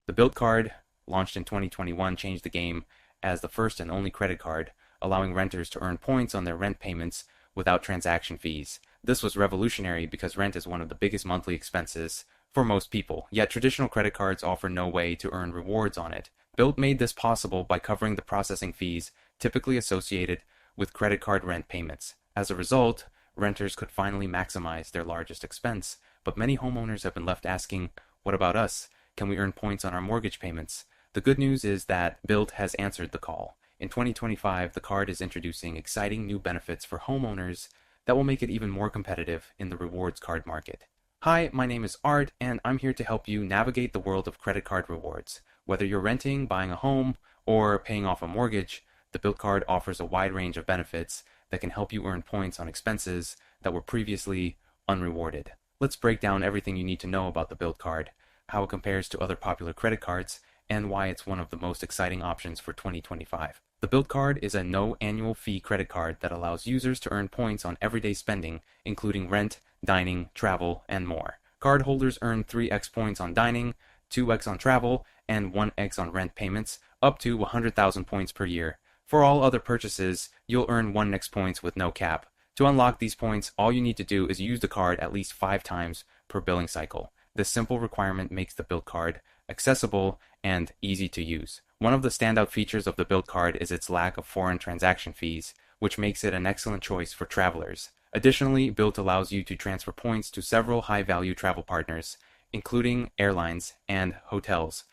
The Built Card, launched in 2021, changed the game as the first and only credit card, allowing renters to earn points on their rent payments without transaction fees. This was revolutionary because rent is one of the biggest monthly expenses for most people, yet traditional credit cards offer no way to earn rewards on it. Built made this possible by covering the processing fees typically associated with credit card rent payments. As a result, renters could finally maximize their largest expense, but many homeowners have been left asking, what about us? Can we earn points on our mortgage payments? The good news is that Built has answered the call. In 2025, the card is introducing exciting new benefits for homeowners that will make it even more competitive in the rewards card market. Hi, my name is Art, and I'm here to help you navigate the world of credit card rewards. Whether you're renting, buying a home, or paying off a mortgage, the Built Card offers a wide range of benefits that can help you earn points on expenses that were previously unrewarded. Let's break down everything you need to know about the Built Card, how it compares to other popular credit cards, and why it's one of the most exciting options for 2025. The Built Card is a no annual fee credit card that allows users to earn points on everyday spending, including rent, dining, travel, and more. Cardholders earn 3x points on dining, 2x on travel, and 1x on rent payments, up to 100,000 points per year. For all other purchases, you'll earn 1x points with no cap. To unlock these points, all you need to do is use the card at least 5 times per billing cycle. This simple requirement makes the Built Card accessible and easy to use. One of the standout features of the Built Card is its lack of foreign transaction fees, which makes it an excellent choice for travelers. Additionally, Built allows you to transfer points to several high-value travel partners, including airlines and hotels.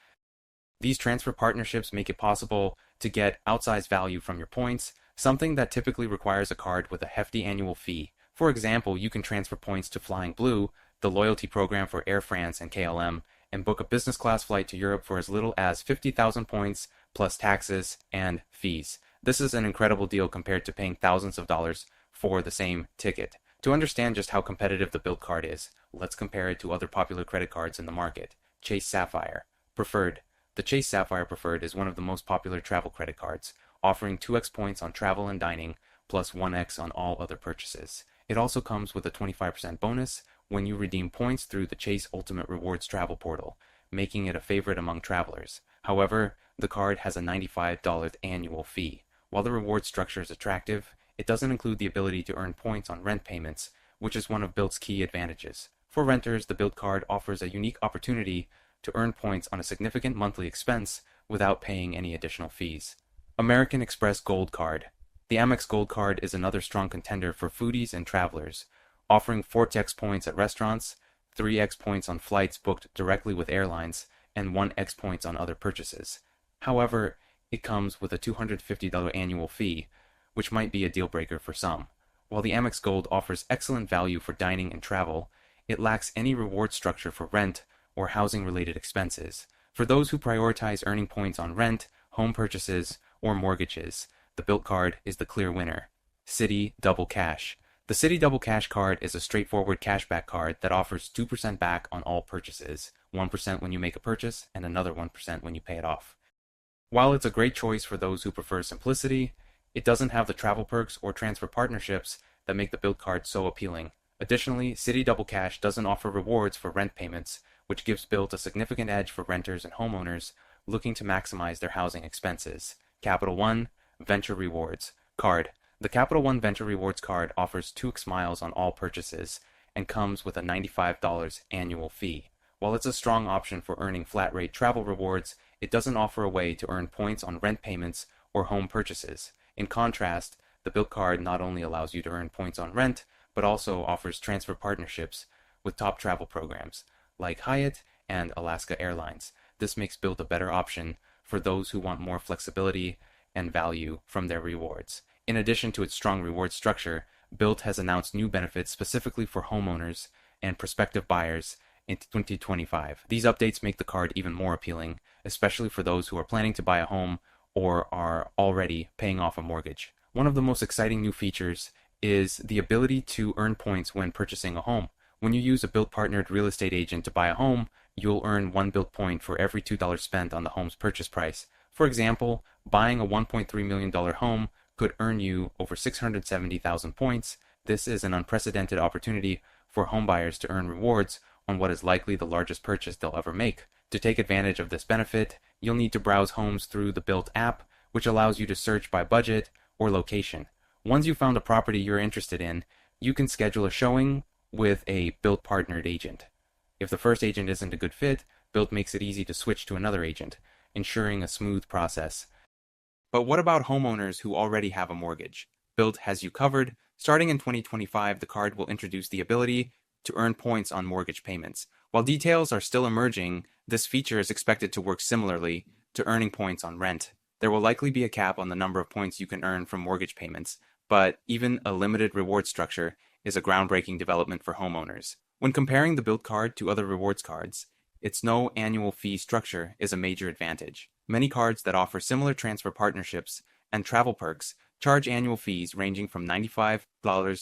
These transfer partnerships make it possible to get outsized value from your points, something that typically requires a card with a hefty annual fee. For example, you can transfer points to Flying Blue, the loyalty program for Air France and KLM, and book a business class flight to Europe for as little as 50,000 points plus taxes and fees. This is an incredible deal compared to paying thousands of dollars for the same ticket. To understand just how competitive the Built Card is, let's compare it to other popular credit cards in the market. Chase Sapphire Preferred. The Chase Sapphire Preferred is one of the most popular travel credit cards, offering 2x points on travel and dining, plus 1x on all other purchases. It also comes with a 25% bonus when you redeem points through the Chase Ultimate Rewards travel portal, making it a favorite among travelers. However, the card has a $95 annual fee. While the reward structure is attractive, it doesn't include the ability to earn points on rent payments, which is one of Built's key advantages. For renters, the Built Card offers a unique opportunity to earn points on a significant monthly expense without paying any additional fees. American Express Gold Card. The Amex Gold Card is another strong contender for foodies and travelers, offering 4x points at restaurants, 3x points on flights booked directly with airlines, and 1x points on other purchases. However, it comes with a $250 annual fee, which might be a deal breaker for some. While the Amex Gold offers excellent value for dining and travel, it lacks any reward structure for rent or housing-related expenses. For those who prioritize earning points on rent, home purchases, or mortgages, the Built Card is the clear winner. Citi Double Cash. The Citi Double Cash card is a straightforward cashback card that offers 2% back on all purchases, 1% when you make a purchase, and another 1% when you pay it off. While it's a great choice for those who prefer simplicity, it doesn't have the travel perks or transfer partnerships that make the Built Card so appealing. Additionally, Citi Double Cash doesn't offer rewards for rent payments, which gives Built a significant edge for renters and homeowners looking to maximize their housing expenses. Capital One Venture Rewards Card. The Capital One Venture Rewards card offers 2x miles on all purchases and comes with a $95 annual fee. While it's a strong option for earning flat-rate travel rewards, it doesn't offer a way to earn points on rent payments or home purchases. In contrast, the Built Card not only allows you to earn points on rent, but also offers transfer partnerships with top travel programs like Hyatt and Alaska Airlines. This makes Built a better option for those who want more flexibility and value from their rewards. In addition to its strong reward structure, Built has announced new benefits specifically for homeowners and prospective buyers in 2025. These updates make the card even more appealing, especially for those who are planning to buy a home or are already paying off a mortgage. One of the most exciting new features is the ability to earn points when purchasing a home. When you use a Built partnered real estate agent to buy a home, you'll earn 1 Built point for every $2 spent on the home's purchase price. For example, buying a $1.3 million home could earn you over 670,000 points. This is an unprecedented opportunity for homebuyers to earn rewards on what is likely the largest purchase they'll ever make. To take advantage of this benefit, you'll need to browse homes through the Built app, which allows you to search by budget or location. Once you've found a property you're interested in, you can schedule a showing with a Built partnered agent. If the first agent isn't a good fit, Built makes it easy to switch to another agent, ensuring a smooth process. But what about homeowners who already have a mortgage? Built has you covered. Starting in 2025, the card will introduce the ability to earn points on mortgage payments. While details are still emerging, this feature is expected to work similarly to earning points on rent. There will likely be a cap on the number of points you can earn from mortgage payments, but even a limited reward structure is a groundbreaking development for homeowners. When comparing the Built card to other rewards cards, its no annual fee structure is a major advantage. Many cards that offer similar transfer partnerships and travel perks charge annual fees ranging from $95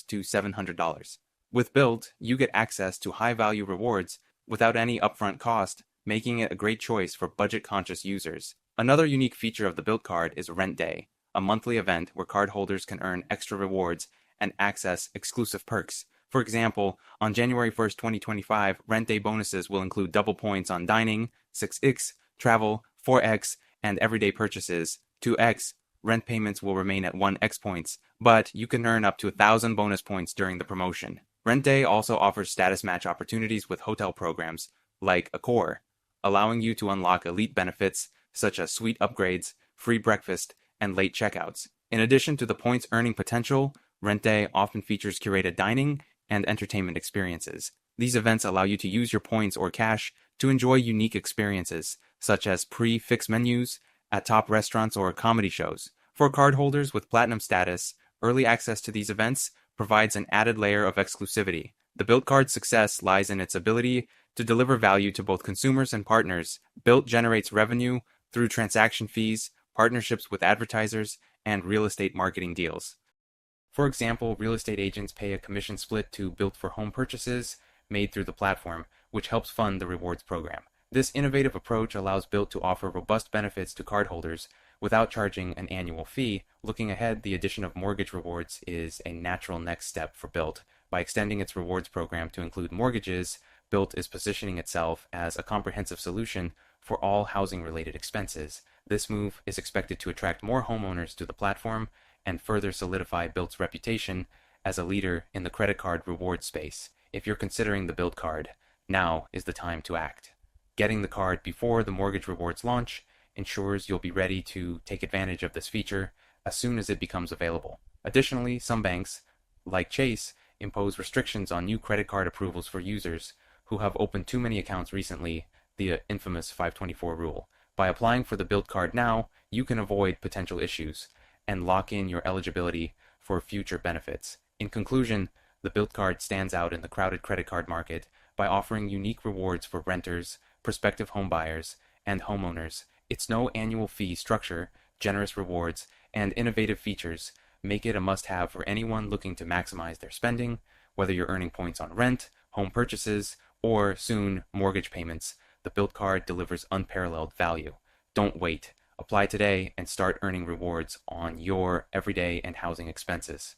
to $700. With Built, you get access to high-value rewards without any upfront cost, making it a great choice for budget-conscious users. Another unique feature of the Built card is Rent Day, a monthly event where cardholders can earn extra rewards and access exclusive perks. For example, on January 1st, 2025, Rent Day bonuses will include double points on dining, 6x, travel, 4x, and everyday purchases, 2x. Rent payments will remain at 1x points, but you can earn up to 1,000 bonus points during the promotion. Rent Day also offers status match opportunities with hotel programs, like Accor, allowing you to unlock elite benefits such as suite upgrades, free breakfast, and late checkouts. In addition to the points earning potential, Rent Day often features curated dining and entertainment experiences. These events allow you to use your points or cash to enjoy unique experiences, such as pre-fixed menus at top restaurants or comedy shows. For cardholders with platinum status, early access to these events provides an added layer of exclusivity. The Built card's success lies in its ability to deliver value to both consumers and partners. Built generates revenue through transaction fees, partnerships with advertisers, and real estate marketing deals. For example, real estate agents pay a commission split to Built for home purchases made through the platform, which helps fund the rewards program. This innovative approach allows Built to offer robust benefits to cardholders without charging an annual fee. Looking ahead, the addition of mortgage rewards is a natural next step for Built. By extending its rewards program to include mortgages, Built is positioning itself as a comprehensive solution for all housing-related expenses. This move is expected to attract more homeowners to the platform and further solidify Built's reputation as a leader in the credit card reward space. If you're considering the Built card, now is the time to act. Getting the card before the mortgage rewards launch ensures you'll be ready to take advantage of this feature as soon as it becomes available. Additionally, some banks, like Chase, impose restrictions on new credit card approvals for users who have opened too many accounts recently, the infamous 524 rule. By applying for the Built card now, you can avoid potential issues and lock in your eligibility for future benefits. In conclusion, the Built card stands out in the crowded credit card market by offering unique rewards for renters, prospective homebuyers, and homeowners. Its no annual fee structure, generous rewards, and innovative features make it a must-have for anyone looking to maximize their spending, whether you're earning points on rent, home purchases, or soon mortgage payments. The Built card delivers unparalleled value. Don't wait. Apply today and start earning rewards on your everyday and housing expenses.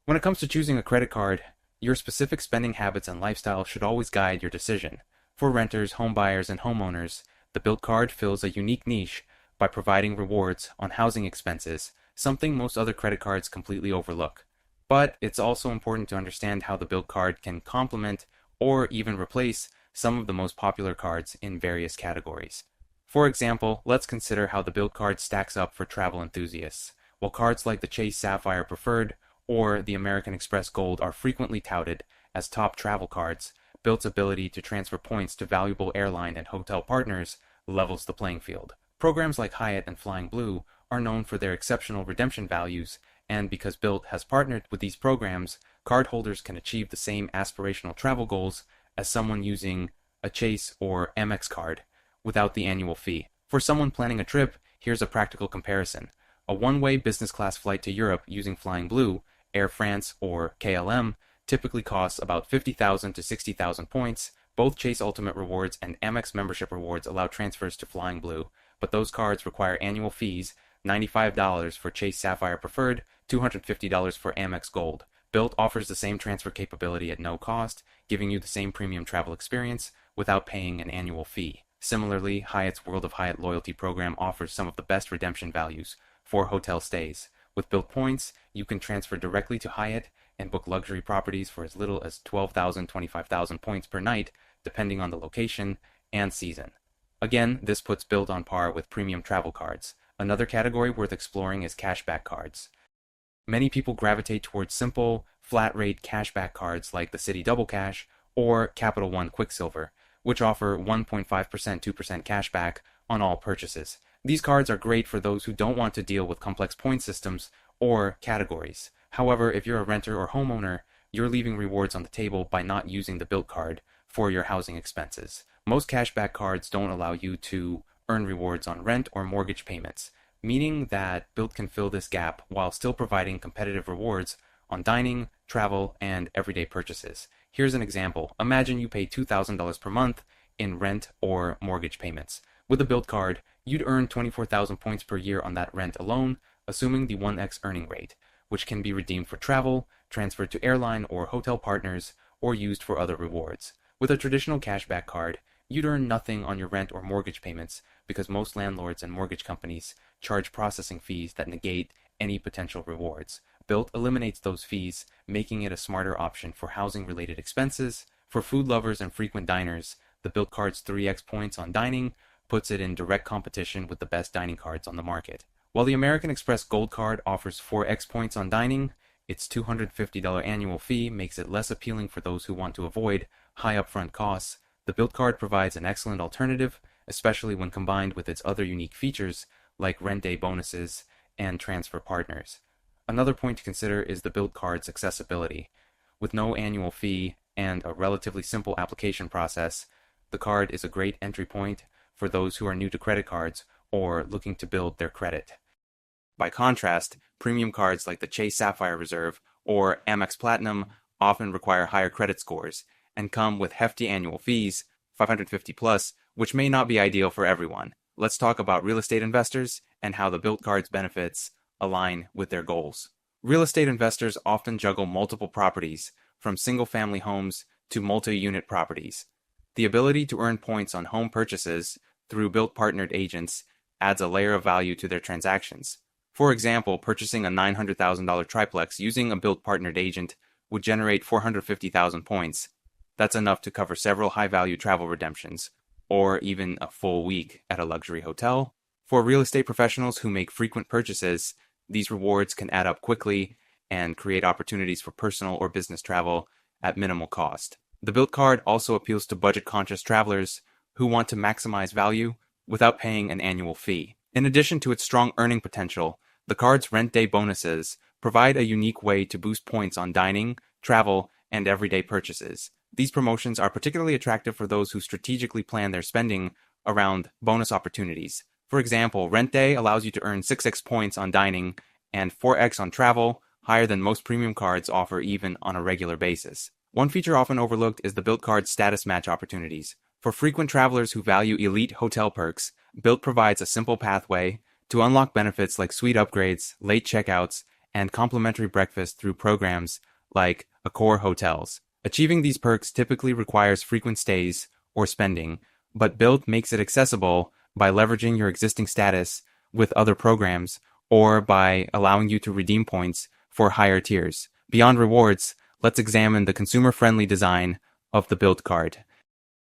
When it comes to choosing a credit card, your specific spending habits and lifestyle should always guide your decision. For renters, homebuyers, and homeowners, the Built card fills a unique niche by providing rewards on housing expenses, something most other credit cards completely overlook. But it's also important to understand how the Built card can complement or even replace some of the most popular cards in various categories. For example, let's consider how the Built card stacks up for travel enthusiasts. While cards like the Chase Sapphire Preferred or the American Express Gold are frequently touted as top travel cards, Built's ability to transfer points to valuable airline and hotel partners levels the playing field. Programs like Hyatt and Flying Blue are known for their exceptional redemption values, and because Built has partnered with these programs, cardholders can achieve the same aspirational travel goals as someone using a Chase or Amex card without the annual fee. For someone planning a trip, here's a practical comparison. A one-way business class flight to Europe using Flying Blue, Air France, or KLM typically costs about 50,000 to 60,000 points. Both Chase Ultimate Rewards and Amex membership rewards allow transfers to Flying Blue, but those cards require annual fees, $95 for Chase Sapphire Preferred, $250 for Amex Gold. Built offers the same transfer capability at no cost, giving you the same premium travel experience without paying an annual fee. Similarly, Hyatt's World of Hyatt loyalty program offers some of the best redemption values for hotel stays. With Bilt points, you can transfer directly to Hyatt and book luxury properties for as little as 12,000, 25,000 points per night, depending on the location and season. Again, this puts Bilt on par with premium travel cards. Another category worth exploring is cashback cards. Many people gravitate towards simple, flat-rate cashback cards like the Citi Double Cash or Capital One Quicksilver, which offer 1.5%, 2% cashback on all purchases. These cards are great for those who don't want to deal with complex point systems or categories. However, if you're a renter or homeowner, you're leaving rewards on the table by not using the Bilt card for your housing expenses. Most cashback cards don't allow you to earn rewards on rent or mortgage payments, meaning that Bilt can fill this gap while still providing competitive rewards on dining, travel, and everyday purchases. Here's an example. Imagine you pay $2,000 per month in rent or mortgage payments. With a Bilt card, you'd earn 24,000 points per year on that rent alone, assuming the 1x earning rate, which can be redeemed for travel, transferred to airline or hotel partners, or used for other rewards. With a traditional cashback card, you'd earn nothing on your rent or mortgage payments because most landlords and mortgage companies charge processing fees that negate any potential rewards. Bilt eliminates those fees, making it a smarter option for housing-related expenses. For food lovers and frequent diners, the Bilt card's 3x points on dining puts it in direct competition with the best dining cards on the market. While the American Express Gold Card offers 4x points on dining, its $250 annual fee makes it less appealing for those who want to avoid high upfront costs. The Bilt card provides an excellent alternative, especially when combined with its other unique features like rent day bonuses and transfer partners. Another point to consider is the Bilt card's accessibility. With no annual fee and a relatively simple application process, the card is a great entry point for those who are new to credit cards or looking to build their credit. By contrast, premium cards like the Chase Sapphire Reserve or Amex Platinum often require higher credit scores and come with hefty annual fees, 550 plus, which may not be ideal for everyone. Let's talk about real estate investors and how the Bilt card's benefits align with their goals. Real estate investors often juggle multiple properties, from single-family homes to multi-unit properties. The ability to earn points on home purchases through Bilt partnered agents adds a layer of value to their transactions. For example, purchasing a $900,000 triplex using a Bilt partnered agent would generate 450,000 points. That's enough to cover several high-value travel redemptions, or even a full week at a luxury hotel. For real estate professionals who make frequent purchases, these rewards can add up quickly and create opportunities for personal or business travel at minimal cost. The Bilt card also appeals to budget-conscious travelers who want to maximize value without paying an annual fee. In addition to its strong earning potential, the card's rent day bonuses provide a unique way to boost points on dining, travel, and everyday purchases. These promotions are particularly attractive for those who strategically plan their spending around bonus opportunities. For example, rent day allows you to earn 6x points on dining and 4x on travel, higher than most premium cards offer even on a regular basis. One feature often overlooked is the Bilt card's status match opportunities. For frequent travelers who value elite hotel perks, Bilt provides a simple pathway to unlock benefits like suite upgrades, late checkouts, and complimentary breakfast through programs like Accor Hotels. Achieving these perks typically requires frequent stays or spending, but Bilt makes it accessible by leveraging your existing status with other programs or by allowing you to redeem points for higher tiers. Beyond rewards, let's examine the consumer-friendly design of the Bilt card.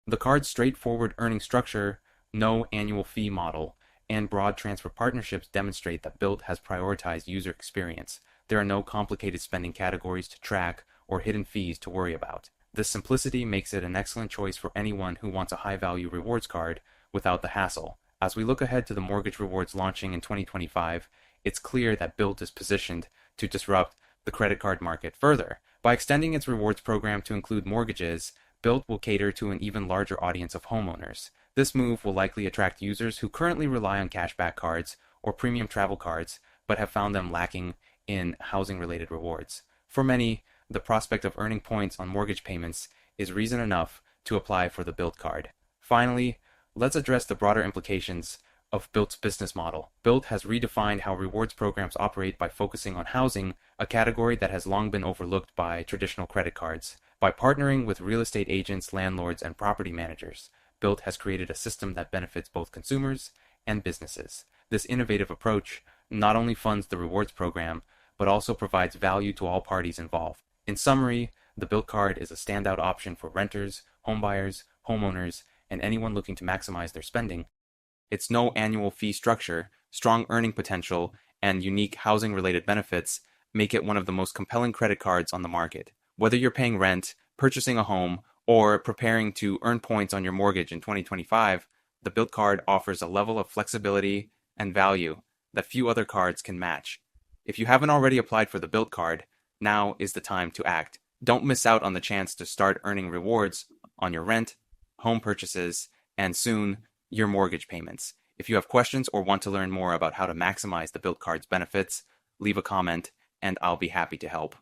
The card's straightforward earning structure, no annual fee model, and broad transfer partnerships demonstrate that Bilt has prioritized user experience. There are no complicated spending categories to track or hidden fees to worry about. This simplicity makes it an excellent choice for anyone who wants a high-value rewards card without the hassle. As we look ahead to the mortgage rewards launching in 2025, it's clear that Bilt is positioned to disrupt the credit card market further. By extending its rewards program to include mortgages, Bilt will cater to an even larger audience of homeowners. This move will likely attract users who currently rely on cashback cards or premium travel cards, but have found them lacking in housing-related rewards. For many, the prospect of earning points on mortgage payments is reason enough to apply for the Bilt card. Finally, let's address the broader implications of Bilt's business model. Bilt has redefined how rewards programs operate by focusing on housing, a category that has long been overlooked by traditional credit cards. By partnering with real estate agents, landlords, and property managers, Built has created a system that benefits both consumers and businesses. This innovative approach not only funds the rewards program, but also provides value to all parties involved. In summary, the Built Card is a standout option for renters, homebuyers, homeowners, and anyone looking to maximize their spending. Its no annual fee structure, strong earning potential, and unique housing-related benefits make it one of the most compelling credit cards on the market. Whether you're paying rent, purchasing a home, or preparing to earn points on your mortgage in 2025, the Built Card offers a level of flexibility and value that few other cards can match. If you haven't already applied for the Built Card, now is the time to act. Don't miss out on the chance to start earning rewards on your rent, home purchases, and soon, your mortgage payments. If you have questions or want to learn more about how to maximize the Built Card's benefits, leave a comment and I'll be happy to help.